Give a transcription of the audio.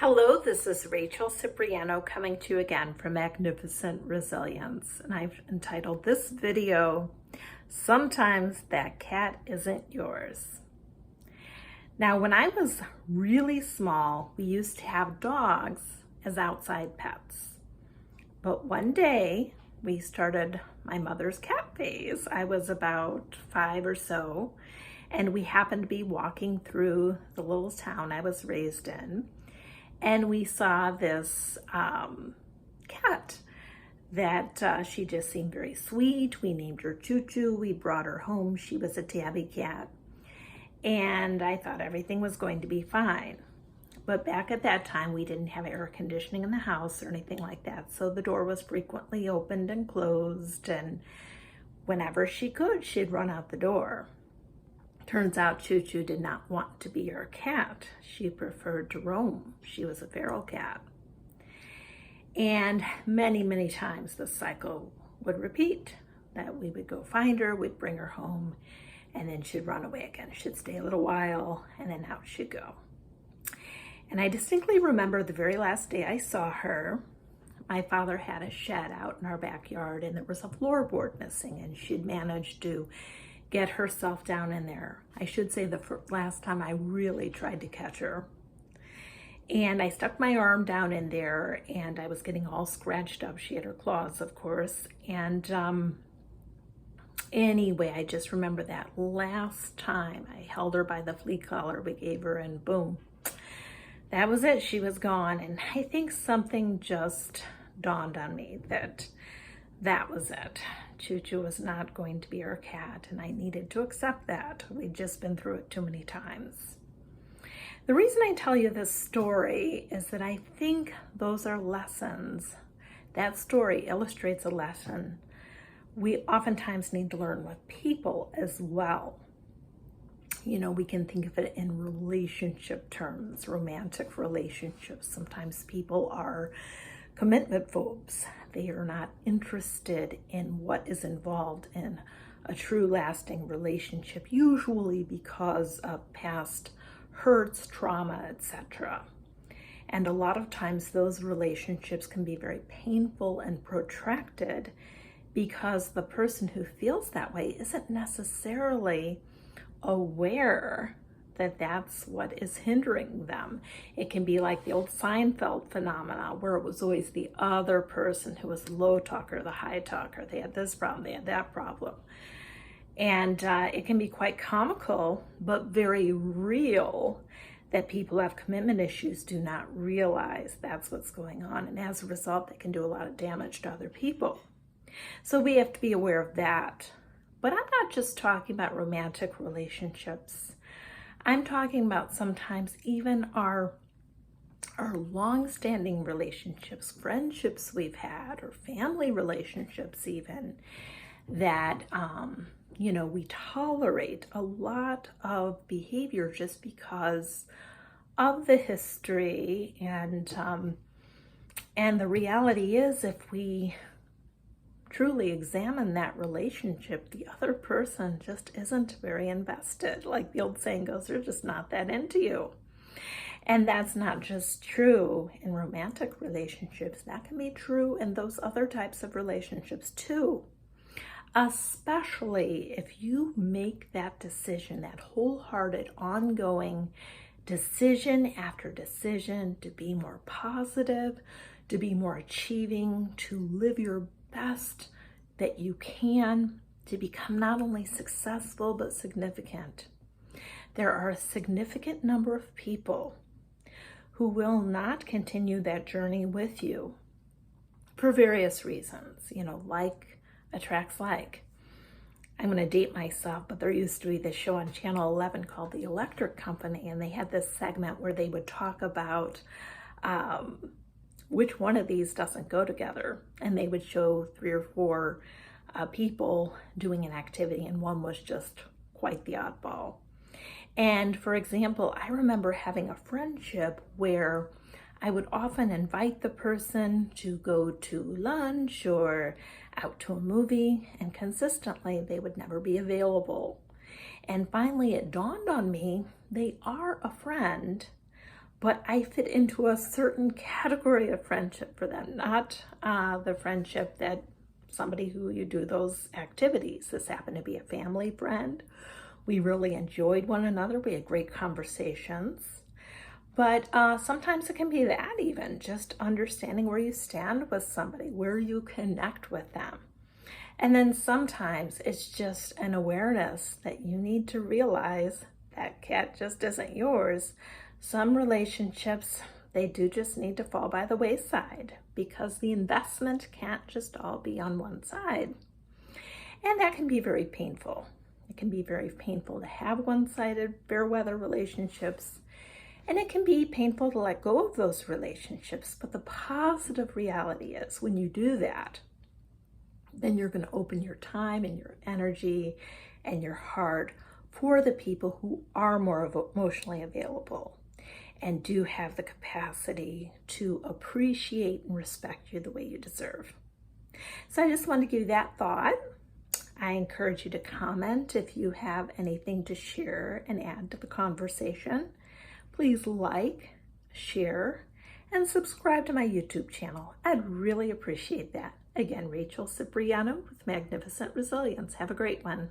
Hello, this is Rachel Cipriano coming to you again from Magnificent Resilience, and I've entitled this video, Sometimes That Cat Isn't Yours. Now, when I was really small, we used to have dogs as outside pets. But one day, we started my mother's cat phase. I was about 5 or so, and we happened to be walking through the little town I was raised in. And we saw this cat that she just seemed very sweet. We named her Choochoo. We brought her home. She was a tabby cat. And I thought everything was going to be fine. But back at that time, we didn't have air conditioning in the house or anything like that. So the door was frequently opened and closed. And whenever she could, she'd run out the door. Turns out Choochoo did not want to be our cat. She preferred to roam. She was a feral cat. And many, many times the cycle would repeat, that we would go find her, we'd bring her home, and then she'd run away again. She'd stay a little while, and then out she'd go. And I distinctly remember the very last day I saw her, my father had a shed out in our backyard, and there was a floorboard missing, and she'd managed to get herself down in there. I should say the last time I really tried to catch her. And I stuck my arm down in there and I was getting all scratched up. She had her claws, of course. And anyway, I just remember that last time I held her by the flea collar we gave her, and boom, that was it. She was gone. And I think something just dawned on me that was it. Choochoo was not going to be our cat, and I needed to accept that. We'd just been through it too many times. The reason I tell you this story is that I think those are lessons. That story illustrates a lesson we oftentimes need to learn with people as well. You know, we can think of it in relationship terms, romantic relationships. Sometimes people are commitment phobes. They are not interested in what is involved in a true lasting relationship, usually because of past hurts, trauma, etc. And a lot of times those relationships can be very painful and protracted because the person who feels that way isn't necessarily aware that that's what is hindering them. It can be like the old Seinfeld phenomena where it was always the other person who was the low talker, the high talker. They had this problem, they had that problem. And it can be quite comical, but very real that people who have commitment issues do not realize that's what's going on. And as a result, they can do a lot of damage to other people. So we have to be aware of that. But I'm not just talking about romantic relationships. I'm talking about sometimes even our long-standing relationships, friendships we've had, or family relationships even, that, we tolerate a lot of behavior just because of the history. And the reality is, if we truly examine that relationship, the other person just isn't very invested. Like the old saying goes, they're just not that into you. And that's not just true in romantic relationships. That can be true in those other types of relationships too. Especially if you make that decision, that wholehearted, ongoing decision after decision to be more positive, to be more achieving, to live your best that you can, to become not only successful but significant. There are a significant number of people who will not continue that journey with you for various reasons, like attracts like. I'm going to date myself, but there used to be this show on Channel 11 called The Electric Company, and they had this segment where they would talk about which one of these doesn't go together, and they would show 3 or 4 people doing an activity, and one was just quite the oddball. And for example, I remember having a friendship where I would often invite the person to go to lunch or out to a movie, and consistently they would never be available. And finally it dawned on me, they are a friend, but I fit into a certain category of friendship for them, not the friendship that somebody who you do those activities. This happened to be a family friend. We really enjoyed one another. We had great conversations. But sometimes it can be that even, just understanding where you stand with somebody, where you connect with them. And then sometimes it's just an awareness that you need to realize that cat just isn't yours. Some relationships, they do just need to fall by the wayside because the investment can't just all be on one side. And that can be very painful. It can be very painful to have one-sided fair weather relationships. And it can be painful to let go of those relationships. But the positive reality is when you do that, then you're going to open your time and your energy and your heart for the people who are more emotionally available and do have the capacity to appreciate and respect you the way you deserve. So I just wanted to give you that thought. I encourage you to comment if you have anything to share and add to the conversation. Please like, share, and subscribe to my YouTube channel. I'd really appreciate that. Again, Rachel Cipriano with Magnificent Resilience. Have a great one.